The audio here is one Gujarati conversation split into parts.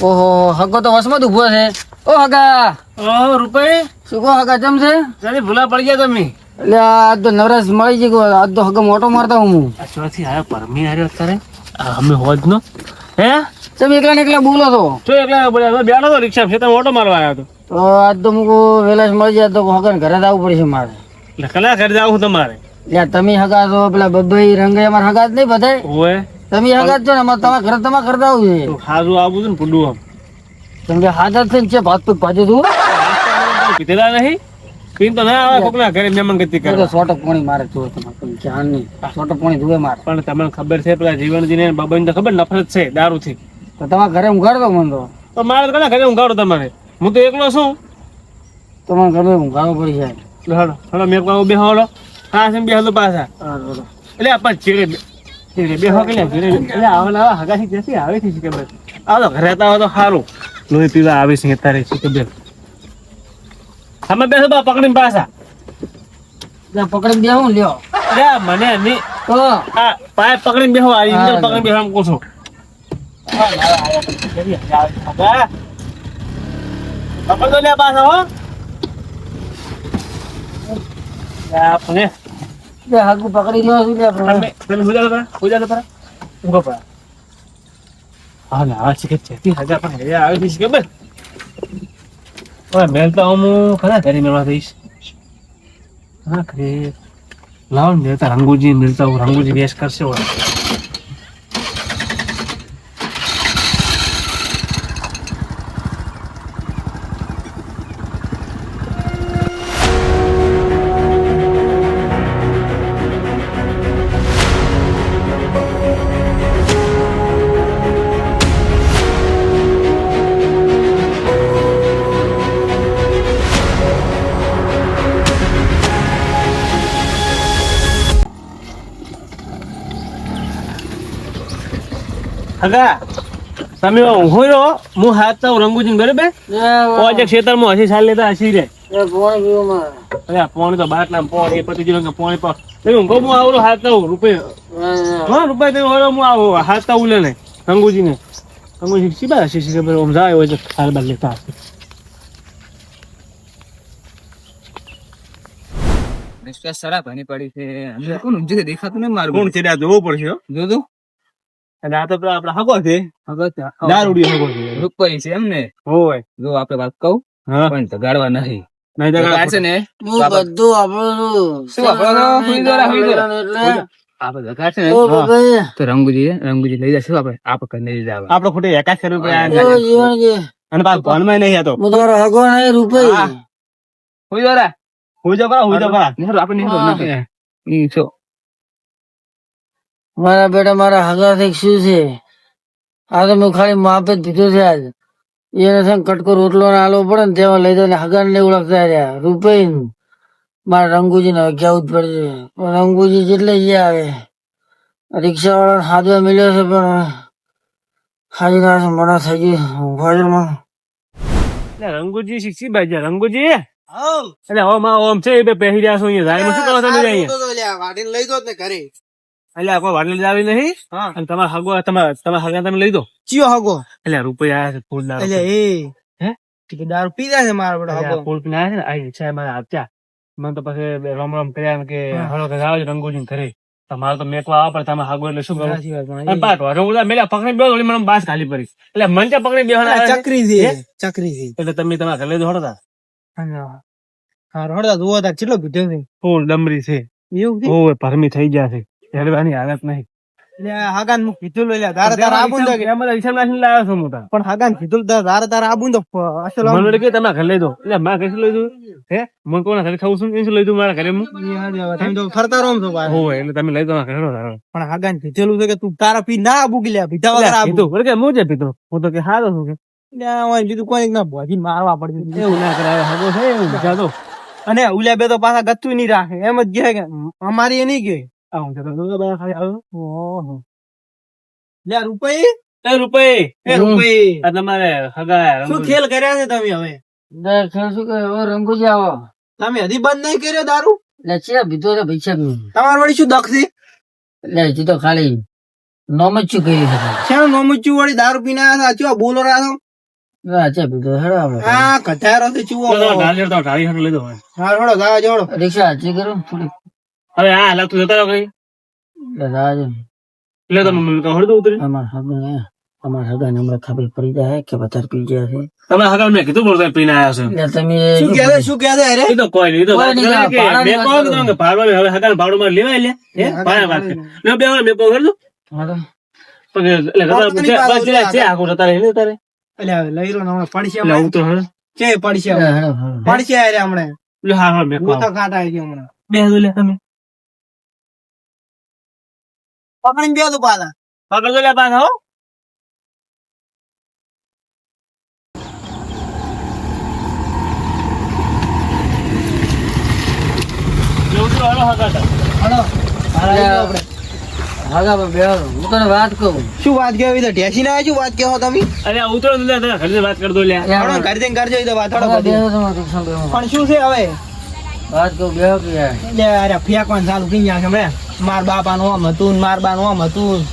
ઓહો હગો તો વસમાં જ ઉભો છે. ઓ હગા ઓ રૂપિયા શું કહો હગા ચમ છે? જરી ભૂલા પડી ગયા તમે. એટલે આજ તો નવરાશ મળી જઈ ગયો. આજ તો હગા મોટો મારતા હું. આ ચોથી આયો પરમી હાર્યો અત્યારે અમે હોજ નો હે તમે એકલા ને એકલા બોલો છો તો એકલા બેઠો તો રિક્ષા ખેતર ઓટો મારવા આવ્યો હતો. તો આજ તો મુકો વેલાશ મળી જાય તો હગા ઘરે જ આવવું પડશે મારે. એટલે કલા ઘરે જાવ તમારે એટલે તમે હગા છો પેલા બબ્બાઈ રંગે અમારા હગા જ નહીં બધાય. ઓએ તમે હગા જ છો ને અમારે તમારા ઘરે તમારે કરતા આવું છે. તો ખાજુ આવું ને પુડું આમ કેમ કે હાજર થઈને છે ભાત પગ પાછું તું પીધેલા નહીં પીન તો ના આવે કોકના ઘરે મહેમાન ગતિ તો કરે સોટક પાણી મારે જો તમારે કોઈ ધ્યાન નહીં. સોટક પાણી ધુએ મારે પણ તમને ખબર છે પેલા જીવનજીને બાબાને તો ખબર નફરત છે દારૂથી. તો તમારા ઘરે ઊંઘાડતો મને તો મારે તો કલા ઘરે ઊંઘાડો તમારે હું તો એકલો છું. તમારા ઘરે ઊંઘાડવો પડી જાય. હળો હળો મેં કહું બે હળો હા છે બે હળો પાછા એટલે આપણે ચીડે બે હો કે એટલે આવા હગાથી જતી આવે છે કે બસ આવો ઘરે આવો તો સારું લોહી પીવા આવે છે તારે છે કે બેન તમે બેસો બા પકડીને પાછા ત્યાં પકડી બેહું લ્યો અરે મને નહીં તો આ પાય પકડીને બેહો આ ઇન્જર પકડીને બેહો એમ કહું છું પકડો લે પાછા હો આપણે બે હાગુ પકડી લ્યો છું લ્યો તમે હુજા પર ઊંઘો પર હા ના આ છે કે હજા પણ હે આવે છે કે બસ ઓય મેલતા હું ખરા ઘરે મેળવા દઈશ હા ખરે લાવ મેલતા રંગુજી મેલતા હું રંગુજી વેશ કરશે ઓય હગા તમે ઊંઘો રહ્યો હું હાથ તો રંગુજી બરાબર ઓજે ખેતરમાં હસી સાલ લેતા હસી રે અરે પોણી તો બાટલા પોણી એ પતિ જીલો પોણી પર તમે ઊંઘો હું આવરો હાથ તો રૂપિયા હા રૂપિયા તમે ઓળો હું આવો હાથ તો ઉલે ને રંગુજી ને રંગુજી સીબા હસી સી ખબર ઓમ જાય હોય હાલ બાર લેતા હશે નિષ્કાસ સરા ભણી પડી છે અંદર કોણ ઊંચી દેખાતું નહીં મારું કોણ છે આ જોવું પડશે જો તો અને આ તો આપડા હગો છે દારૂડી હગો છે રૂપાઈ છે એમ ને હોય જો આપણે વાત કહું હા પણ તગાડવા નહીં નહીં તો છે ને હું બધું આપણું શું આપણો હુઈ દોરા આપણે જગાડ છે ને ઓ બાબા તો રંગુજી લઈ જશું આપણે કરીને લઈ જાવ આપડે ખોટે એકાદ કરવું પડે ઓ જીવનજી અને પાછું ભણમાં નહીં હતો હું તમારો હગો નહીં રૂપિયા હુઈ દોરા હું જો ખરા નિહાર આપણે નિહાર ઈ છો મારા બેટા મારા હગા થી શું છે આ તો મેં ખાલી માપે જ પીધું છે આજ એને છે ને કટકો રોટલો ને આલો પડે ને તેમાં લઈ દો ને હગા ને ઓળખતા રહ્યા રૂપિયા મારા રંગુજી ને કેવું જ પડશે રંગુજી જેટલે જે આવે રિક્ષા વાળા હાથવા મળ્યો છે પણ હાજી ના મોડા થઈ ગયું રંગુજી શીખી બાજુ રંગુજી એટલે ઓમ છે એ બે પહેરી રહ્યા છો અહીંયા જાય શું કરવા તમે અહીંયા લઈ દો ને ઘરે એટલે કોઈ વાડલી જ આવી નહીં અને તમારા હગો તમારા હગા તમે લઈ દો ચિયો હગો એટલે રૂપિયા આવ્યા છે ફૂલ દારૂ એટલે એ હે કે દારૂ પીધા છે મારા બેટા હગો ફૂલ પીને આવ્યા છે ને આ ઈચ્છા મારે આપ્યા મને તો પછી રામ રામ કર્યા ને કે હળો કે આવો રંગોજી ઘરે તમારે તો મેકવા આવા પડે તમે હગો એટલે શું કરું પાટો રંગુલા મેલ્યા પકડી બે ઓલી મને બાસ ખાલી પડી એટલે મન ચા પકડી બે ચકરી છે ચકરી છે એટલે તમે તમારા ઘરે લઈ દો હળો હા રોડતા જોવો તા કેટલો પીધો છે ફૂલ ડમરી છે એવું ઓય પરમી થઈ ગયા છે હેડવાની હાલત નહીં એટલે હાગાન મુ કીધું લે દાર તાર આબું તો એમાં હિસાબ નાખીને લાવ્યો છું મોટા પણ હાગાન કીધું દાર તાર આબું તો અસલ મને કે તમે ઘરે લઈ દો એટલે મારે કઈ લઈ દઉં હે મને કોના ઘરે ખાવું છું એ લઈ દઉં મારા ઘરે તમે તો ફરતા રહો છો હોય એટલે તમે લઈ દો ઘરે પણ હાગાન કીધેલું છે કે તું તારા પી ના આબુ ગિલ્યા પીધા વગર આબુ પીધું બરાબર કે હું જે પીધો હું તો કે હારો છું કે બીજું કોઈ ના ભોજી મારવા પડે એવું ના કરાય હગો છે એવું બીજા તો અને ઉલ્યા બે તો પાછા ગતું નહીં રાખે એમ જ કહે કે અમારી એ નહીં કે આવું છે તો બધા ખાલી આવો ઓહો લે રૂપિયા આ તમારે હગા શું ખેલ કર્યા છે તમે હવે ખેલ શું કર્યો રંગુજી આવો તમે હજી બંધ નહીં કર્યો દારૂ એટલે છે બીજો છે પૈસા તમાર વળી શું દખ છે એટલે હજી તો ખાલી નોમચ્યું કર્યું છે શેનું નોમચ્યું વળી દારૂ પીને આવ્યા હતા બોલો રહ્યા છો ચા પીધો હેડો આપણે. આ કઢારો ચૂવો ઢાળી હાટો લીધો હોય હા હળો દાવા જોડો રિક્ષા હાચી કરો થોડી હવે આ હાલ તું જતા રહો કઈ દાદા એટલે તમે હળ દો ઉતરી અમારા હગાને હમણાં ખબર પડી જાય કે વધારે પી ગયા છે તમે હગાવ મેં કીધું બોલતા પીને આવ્યા છો એટલે તમે શું કહેતા અરે એ તો કોઈ નહીં, એ તો વાત કોઈ નહીં, કરે કે ભાડાની મેં વાત કહું કરો. કે ભાડું હવે હગાને ભાડુંમાં લેવાય લે હે ભાડા વાત કરે મેં બે વાર મેં કહું કર દઉં હાલો. પણ એટલે જતા બસ છે આખું જતા રહે તારે એટલે લઈ રહ્યો હમણાં પડશે એટલે હું તો હળ છે પડશે હેડો, હેડો. પડશે અરે હમણાં એટલે હા હા મેં હું તો કહું ખાતા આવી ગયો હમણાં બે દો લે તમે પકડીને બે તું પાછા પકડજો લે પાછા હો લે ઉતરો હળો હગાતા હળો આપણે હગા પર બેહો. હું તને વાત કહું શું વાત કેવી તો ઢેસી ના શું વાત કેવો તમે અરે આ ઉતરો લે ઘરે વાત કર દો લે હળો ઘર જઈને કરજો એ તો વાત હળો હગા બધી. બેહો તમે રિક્ષામાં બેહો. પણ શું છે હવે વાત કહું બેહો કે યાર. એટલે અરે ફેંકવાનું ચાલુ કરી નાખે હમણાં માર બાપાનું આમ હતું ને માર બાનું આમ હતું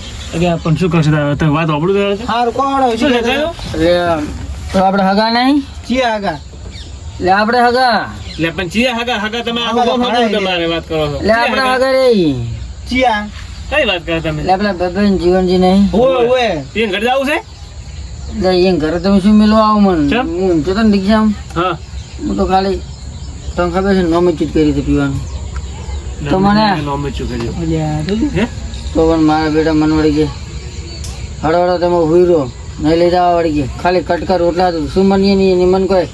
પણ શું કરશે તમે વાત આપણું તો હારું કોણ હોય? શું શું છે કહેતા? કયું? તો આપણે હગા નહીં છીએ આગા એટલે આપણે હગા લે પણ ચીયા હગા તમે આખું ગામ હગાવું તમારે વાત કરો છો એટલે આપણે હગા રે ચિયા કઈ વાત કરો તમે એટલે આપણા બબન જીવનજી નહીં ઓય ઓય એ ઘરે જવું છે એટલે એ ઘરે તમે શું મેળવા આવો મને ચમ? હું ઊંચો તો ને રિક્ષામાં હા હું તો ખાલી તમને ખબર છે નોમ ચૂત કરી હતી પીવાનું તો મને- નોમ ચૂકે છે અલ્યા, જોયું? હે તો પણ મારા બેટા મન વળી ગયા હળો હળો તમે હુઈરો નહીં લઈ જવા વળી ગયા ખાલી કટકા રોટલા હતું શું મનીએ નહીં એની મન કોઈ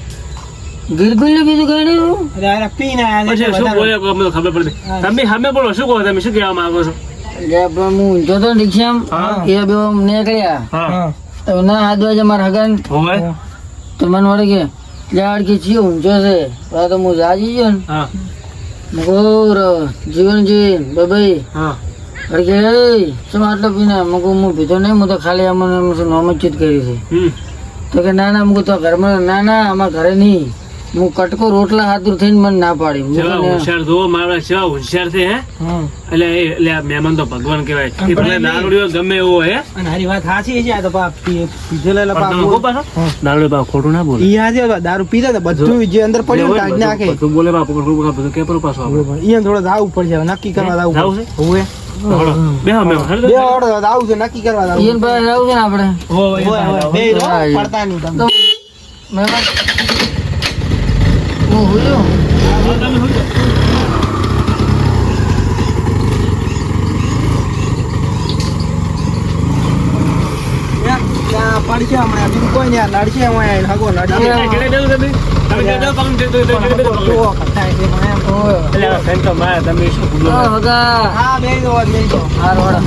ગિરગુલ ને બીજું કઈ નહીં અરે અરે પીને આયા છે, પછી શું વધારે. બોલ્યા અમને ખબર પડતી તમે સામે બોલો શું કહો તમે શું કહેવા માંગો છો એટલે પણ હું ઊંચો તો ને રિક્ષામાં એ બે નીકળ્યા હા હા. તો ના હાથ વાજે મારા હગાન હોય તો મન વળી ગયા યાર કે છીએ ઊંચો છે તો તો હું જાજી ગયો ને હા મગોર જીવનજી બબાઈ હા અડકે શું આટલો પીને મગુ હું પીધો નહીં હું તો ખાલી અમને નોમ જ ચૂત કરી છે હમ તો કે ના ના મું તો ઘરમાં ના ના અમારા ઘરે નહીં હું કટકો રોટલા હાથુર થઈને મને ના પાડી હું સેવા તને- હોશિયાર જો મારા સેવા હોશિયાર છે હે હા. એટલે આ મહેમાન તો ભગવાન કહેવાય એ ભલે નાનડીઓ ગમે એવો હે અને હારી વાત સાચી છે આ તો પા પીધેલા પણ તમે કહો પાછો નાનડી બા ખોટું ના બોલે ઈ આજે દારૂ પીધા તો બધું જે અંદર પડ્યું ને કાઢી નાખે બધું બોલે બાપુ બધું કે પર પાછો આપણે ઈ થોડો જાવું પડશે હવે નક્કી કરવા જાવું જાવું પડશે. હોવે. હળો બેહો મેં હળો બે ઓર્ડર જાવું છે નક્કી કરવા જાવું ઈયન પાસે રહું છે ને આપણે હોવે, હોવે. બે રહો, પડતા નહીં તમે. તો મહેમાન હું હુયો તમે શું ત્યાં પડશે હમણાં બીજું કોઈ નહીં આ નડશે હમણાં હગો નડશે કેડે દેવું તમે તમે કેડે પગમ દે તો જુઓ, કટાય છે પણ એમ. એટલે આ ફેન તો મારે તમે શું બોલો ઓ હગા હા બે દો બે દો હાર વાળા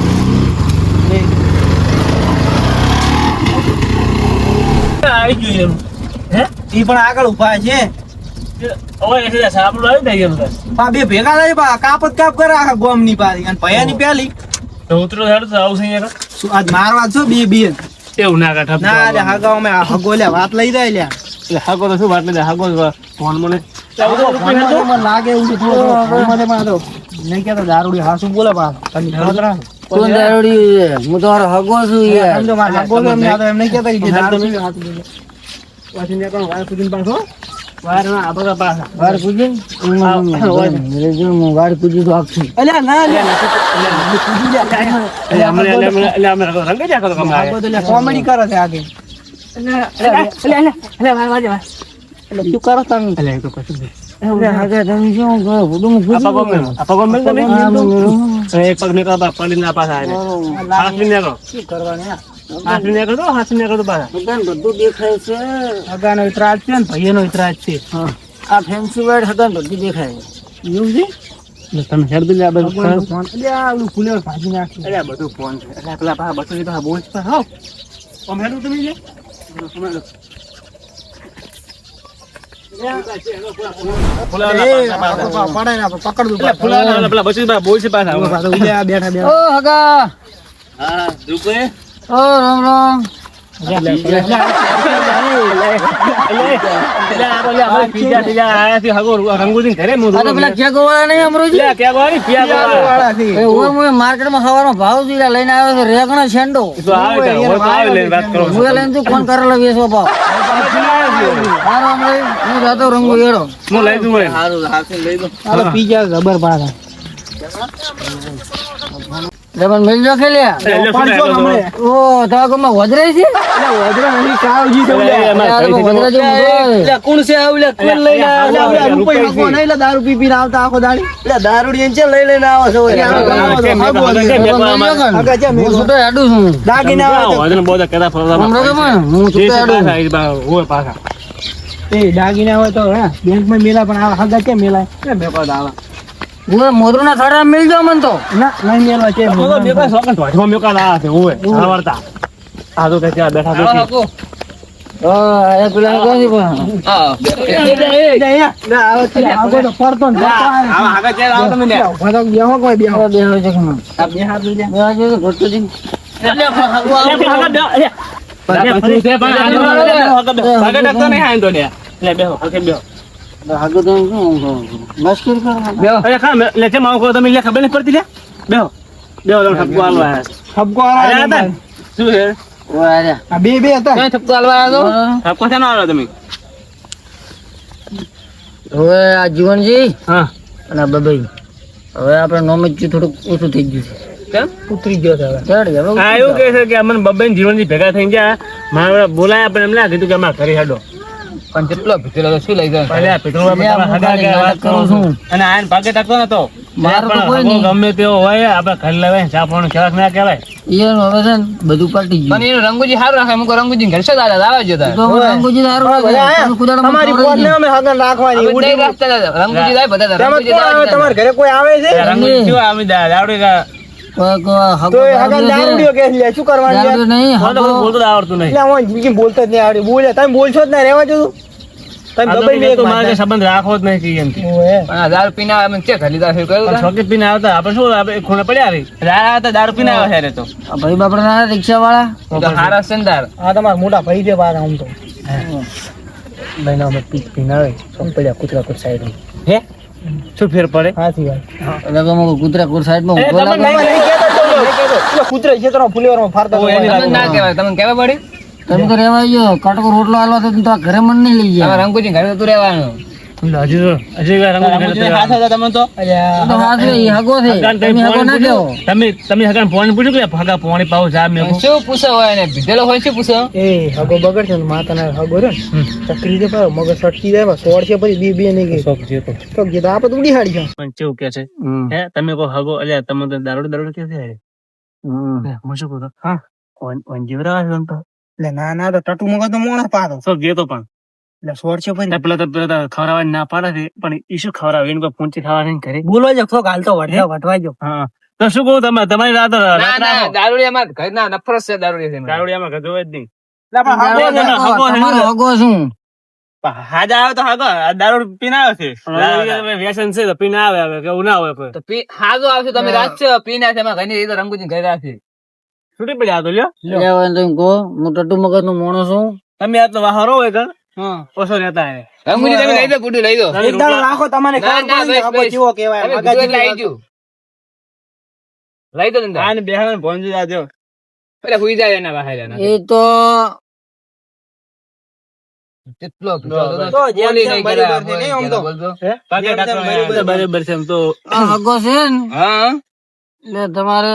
બે. આવી ગયું એમ હે ઈ પણ આગળ ઉભા છે ઓય એટલે સાબુ આવી જાય એમ પા બે ભેગા થાય પા કાપત કાપ કરે આખા ગોમ ની પારી અને ભયાની પેલી તો ઉતરો હેડ તો આવશે અહીંયા શું આજ મારવા છો બે બે એવું ના કાઠા ના લે હગાઓ અમે હગો લે વાત લઈ જાય લ્યા એટલે હાગો તો શું વાત નથી હાગો ફોન મને મને લાગે એવું છે થોડું મને પણ આ તો નહીં કહેતા દારૂડી હાસુ બોલે પા તમે ખોતરા. કોણ દારૂડી છે હું તમારો હગો છું યાર સમજો મારે હગો છે એમને આ તો એમ નહીં કહેતા કે જે દારૂ પીવે હાથ બોલે. પછી ને કોણ વાર સુધી પાછો વાર ના આ બધા પાછા વાર પૂજી હું વાર પૂજી તો આખી અલ્યા ના લે કૂદી લે એટલે અમે રંગે જા કરો કમ હગો તો લે કોમેડી કરે છે આગે એટલે શું કરો તમે એટલે એ તો કશું નહીં એટલે હગા તમે શું કરો બધું હું પૂછી આપા કોમ મેલ તમે હા, હું મેળવું. એક પગ ને કા પડી ના પાછા આવે હાથ ને કો શું કરવાનું આ? હાથ ને કરો હાથ ને કરો પાછા બધાને બધું દેખાય છે હગાનો ઇતરાજ છે ને ભાઈનો ઇતરાજ છે હા. આ ફેન્સી વાઇડ હતા ને બધું દેખાય એવું છે એટલે તમે હેડ દે આ બધું ભગવાનનો ફોન અલ્યા ઓલું ફૂલે ભાજી નાખ્યું એટલે આ બધું ફોન છે એટલે પેલા પા બસો તો બોલ પર હાવ ઓમ હેડ તમે જે ફુલા પડાય ના પકડ દઉં ફુલા પેલા બસો બોલ છે પાછા બેઠા બેઠા ઓ હગા હા રૂપે ઓ રામ રામ રંગુજી ઘરે આ તો પેલા ક્યાં ગોવાળા નહીં અમરોજી એ ઓય મોય માર્કેટમાં સવારમાં ભાવ દીધા લઈને આવ્યો છે રેગણો છેંડો હું એ લઈને તું કોણ કરેલો વેચવા ભાવ હારો હમણાં હું જાતો રંગો એડો. હું લઈ દઉં ભાઈ. હાલો પી જાય જબર પાછા જબર મિલ જો કે લ્યા. એટલે શું પાંચસો થાય હમણે. ઓ તારા ગામમાં વજરે છે? એટલે વજરા નહીં કાળજી તો એ, લે. એમાં આ લોકો વજરા જેવું હોય. કોણ છે આવલે કોણ લઈને એટલે આવે? આ આવલે રૂપિયા રૂપિયા હગો નહીં, એટલે દારૂ પી પીને આવતા આખો દાડી. એટલે દારૂડી એને છે લઈને આવો છો. કેમ મેં કહ્યું, કેમ મેં કહ્યું આમાં? હગા છે હું મેં છૂટો હેડું છું. દાગીને આવે તો- વાંધો નહીં, બહુ તો કહેતા ફરતા હમણાં તો પણ હું જે છૂટો છે હેડું. પાછા, એ બા- હોય પાછા. એ દાગીને હોય તો હે બેંકમાં મેલા પણ આ હગા છે મેલાય એ બેપાદ આવે હું મોદરૂના થાળા મિલ જાવ મને તો. ના નહીં મેલવા છે તો મેં કહ્યું, શોખન ધોધમાં મેં કહ્યું આ છે, હોય, હળવળતા. આ તો કે ત્યાં બેઠા બેઠી. હા, એ પેલા કહે છે પણ. ના આવે છે આગો તો પડતો ને જતો આવે. ઉભા તો બેહો કોઈ બેહો. આ બે હોય છે કે મને. આ બે હાથ લીધા. બે હાથ જોઈ તો ઘટતો જઈને. આગળ તો શું મસ્કરી કરો? ખબર નહીં પડતી લે બેહો બેહો તમે ઠપકો હાલવા આવ્યા છો. ઠપકો અરે આવે આ હતા ને? શું છે ઓય આર્યા. આ બે બે હતા હા. ઠપકો શેનો આવ્યો તમે? હવે આ જીવનજી હા અને આ બબાઈ હવે આપણે નોમ જ થોડુંક ઓછું થઈ ગયું છે. ઉતરી ગયો છે હવે. ચડ ગયા, હવે આ એવું કહે છે કે અમને બબ્બે જીવનજી ભેગા થઈ ગયા મારે બોલાયા પણ એમને કીધું કે અમારે ઘરે હેડો પણ જેટલો ભીતેલો તો શું લઈ જાય એટલે આ પિતૃ બાપા લે, તમારા હું હગા કે ખાલી વાત નાટક કરું કરું છું. છું અને આને ભાગે ટકતો નતો મારું તો કોઈ પણ નહીં. ગમે તેવો હોય આપણે ઘર લેવાય ચા પાણી કહેવાય કે ના કહેવાય ઈયન હવે છે ને બધું પલટી ગયું. પણ એનું રંગુજી સારું રાખે અમુક રંગુજી ઘર છે દાદા લાવા જો તાર તો હવે રંગોજી દારૂ રાખે. તમે કુદાડો માં તમારી ખવડાવી પોતને દે. અમે હગન રાખવાની અમે ઉડી નહીં રાખતા દાદા રંગુજી લાય બધા તેમાં રંગુજી કોણ આવે? તમારા ઘરે કોઈ આવે છે રંગોળી શું અમે દાવડી કા કોઈ કોઈ હગો તો એ દારૂ હગન છે. દારૂડિયો કે છે શું કરવાની દારૂ યાર? નહીં, મને તો હગો. બોલતો જ આવડતું નહીં એટલે હું જિંદગી બોલતો જ નહીં આવડે બોલે તમે બોલશો જ ના રહેવા જો તમે આ તો દબાઈ કીધું મેં મારે કે સંબંધ રાખવો જ નહીં કે એમ કે. પણ આ દારૂ પીને આવે અમે ચેક હલી દારૂ કર્યું પણ તા? શોખીન પીને આવતા આપણે શું આપણે ખૂણે પડ્યા રહી દારૂ પીને આવે છે રે તો આ ભાઈ બાપડા રિક્ષા વાળા એ તો હારા છે ને તાર. આ તમારા મોટા ભાઈ છે પાછા આમ તો લઈને અમે પીને આવે પડ્યા કૂતરા કૂત સાઈડ હે શું ફેર પડે સાચી વાત એટલે કે હું કૂતરા કોર સાઈડમાં એ ઊભો તમે રાખો. નહીં એટલે કૂતરા ખેતરમાં ફુલેવરમાં ફરતા ઓય, એની હોય. તમને ના કહેવાય તમને કહેવા પડી તમે તો રેવા ગયો કટકો રોટલો આલવા તો તો આ ઘરે મન નહીં લઈ તમારે ગયા. રંગુજી ઘરે તું રહેવાનું હજી રંગોળી હાથ હતા તમે તો આ તો હાથ રે, ઈ હગો છે. તમે હગો ના કહો. તમે હગાને ફોન પૂછ્યું કે હગા પાણી પાવ ચા મેં શું પૂછો હોય ને ભીતેલો હોય શું પૂછો એ હગો બગડશે ને માતાના હગો રહ્યો ને ચકરી દે પાછો મગજ સટકી જાય સોળ છે પછી બે બે નહીં ગઈ તો કીધું આપણે ઉડી હાડી છે પણ કેવું કે છે હે તમે કહો હગો એટલે તમે તો દારૂ કે છે હું શું કહું હા. ઓન જીવરા આવ્યો તો એટલે ના ના તો ટટુ મગજ તો મોણા પાડો સો ગયો પણ એટલે સોળ છે પછી પેલા તો ખવડાવવા ના પાડે છે પણ ઈ શું ખવડાવે એને કોઈ પૂંચી ખાવા નહીં કરે બોલો જો તો હાલ તો વટવાઈ જો હા તો શું કહું તમે તમારી રાત ના ના દારૂડિયા માં ઘર ના નફરત છે દારૂડિયા થી મને. દારૂડિયામાં કદો જ નહીં તમારો હગો શું? હાજા આવે તો હાગો દારૂ પીને આવે છે વ્યસન છે તો પીને આવે હવે કે એવું ના હોય કોઈ તો હાજો આવશે તમે રાખશો પીને આવશે એમાં ઘરની રીતે રંગુજી ઘરે રાખશે છૂટી પડ્યા તો લ્યો લે હવે તમે કહો હું ટટ્ટુ મગજ નો મોણો છું. તમે આ તો વાહરો હોય કે ઓછો રહેતા હે રંગુજી તમે લઈ દો પૂટું લઈ દો એક દાડો રાખો તમને ના, ખબર ના, પડે ને બસ, હગો બસ. કેવો કહેવાય તમે મગજ કીધું એટલે આવી ગયું. લઈ દો ધંધા આને બેહાને પહોંચી જાજો પેલા હુઈ જાય એના બહાર એના. એ તો કેટલો તો જેમ તેમ બરાબર છે, નહીં આમ તો. બોલતો. પાકે ડાક્ટર બરાબર છે એમ તો આ હગો છે ને હા એટલે તમારે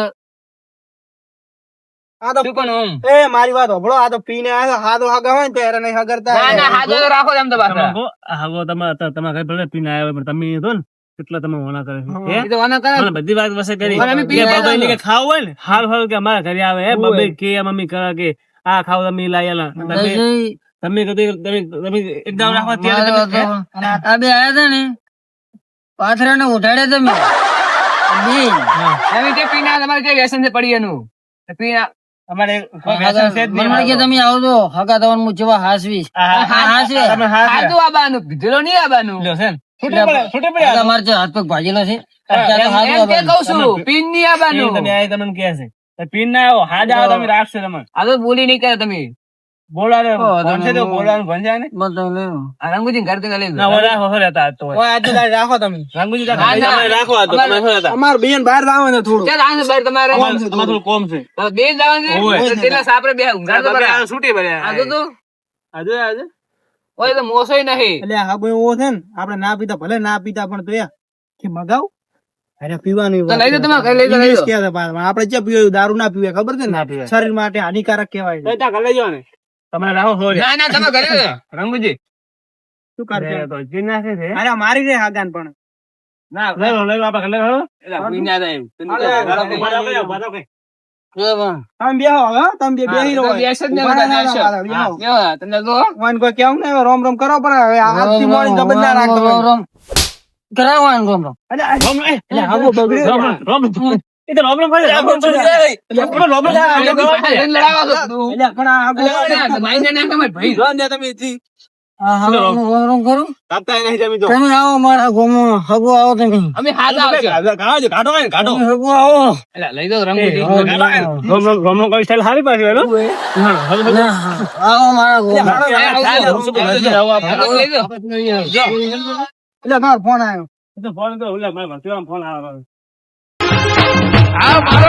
આ તો શું પણ ઓમ એ મારી વાત હોભળો આ તો પીને આવ્યો હાદો હગા હોય ને તો એને નહીં હગરતા ના ના હાજો તો રાખો એમ તો પાછા હાગો તમારા ઘરે ભલે પીને આવ્યા હોય પણ તમે તો ને કેટલા તમે હોના કરે છે હે? એ તો વાના કરે મને બધી વાત વસે કરી પણ અમે કે પીને બાબાઈ ને આવ્યા કે ખાવું હોય ને હાલ હાલ કે અમારા ઘરે આવે હે બાબાઈ કે મમ્મી કહે કે આ ખાવ તમે લાયેલા તમે કદી તમે એક દાવ રાખવા ત્યારે તમે હે? આ બે આયા હતા ને પાથરા ને ઉઠાડ્યા તમે બે. તમે જે પીને આવ્યા, તમારે જે વ્યસન છે પડી એનું પીને અમારે કોઈ વ્યસન છે જ નહીં મને કે તમે આવજો હગા તમારે હું જેવા હાસવીશ. હાસે. તમે હાથ હાજુ આબાનું ભીતેલો નહીં આબાનું લ્યો છે ને? છૂટી પડે આ તમારે જે હાથ પગ ભાજેલો છે અત્યારે તો હાજુ એમ કે આવવાનું. કહું છું પીન નહીં આબાનું તમે આ તમને કહે છે તો પીન ના આવો હાજ આવો તમે રાખશે તમે આ તો બોલી નહીં કરે તમે બોલાવે તમે ભણશે તો બોલવાનું ભણશે ને બસ તમે લઈ લો. આ રંગુજી ઘર થી લઈ ના લો. ઓલા હો રહેતા આજ તો હોય. ઓય આજે તારે રાખો તમે રંગુજી ના, ના. તમે રાખો આ તો તમે હો રહેતા અમાર બેન બહાર જાવ ને થોડું ક્યાં જવાનું છે બહાર તમારે અમારે થોડું કોમ છે તો બે જવાનું છે? ઓય. તો તેના સાપરે બે ઊંઘાડ તો બાપરે બરાબર. આ છૂટી પડે આ તો તો આજે ઓય તો મોસોય નહીં એટલે આ હાગો એવો છે ને આપણે ના પીતા ભલે ના પીતા પણ તો કે મગાવ અરે પીવાનું તો લઈ દો તમે લઈ દો ઇંગ્લિશ કહેવાય પાછા. આપણે ક્યાં પીવે દારૂ ના પીવે ખબર છે ને શરીર માટે હાનિકારક કહેવાય છે. ત્યાં ઘરે જવા ને તમે રાહો છો ના ના તમે કરી દો રંગુજી શું કરશે તો જે નાખે છે અરે મારી રે હાગાન પણ ના લઈ લો આપણે ઘરે લો એલા કોઈ ના જાય તમે બેહો હવે તમે બે બેહી રહો બેસ જ ને ઉભા બધા ના નાશો. ના બેહો. કેવા તમને જો વાન કોઈ કેવું ને રોમ રોમ કરો પણ હવે આજથી મોડી જબરદસ્ત રાખતો હોય. કરાવવાનું રોમ રોમ. અરે એટલે હાગો બગડ્યો રોમ રોમ એ તો રોમ રોમ કરે રોમ રોમ લડાવા દો એટલે પણ આ હાગો ભાઈને ના તમે ભાઈ હા હા રોમ રોમ કરું. કાપતા નહીં જમી તો તમે આવો મારા ગામમાં હગો આવો તમે. અમે હાથ આવશે કાઢો કાઢો કાઢો તમે હગો આવો. એલા લઈ દો રંગુજી રોમ રોમ કોઈ સ્ટાઈલ હારી પાછી હેલો ના, આવો મારા ગામમાં. લઈ દો એટલે તમારો ફોન આવ્યો તો ફોન તો ઓલા મારા ફોન આવે આ મારો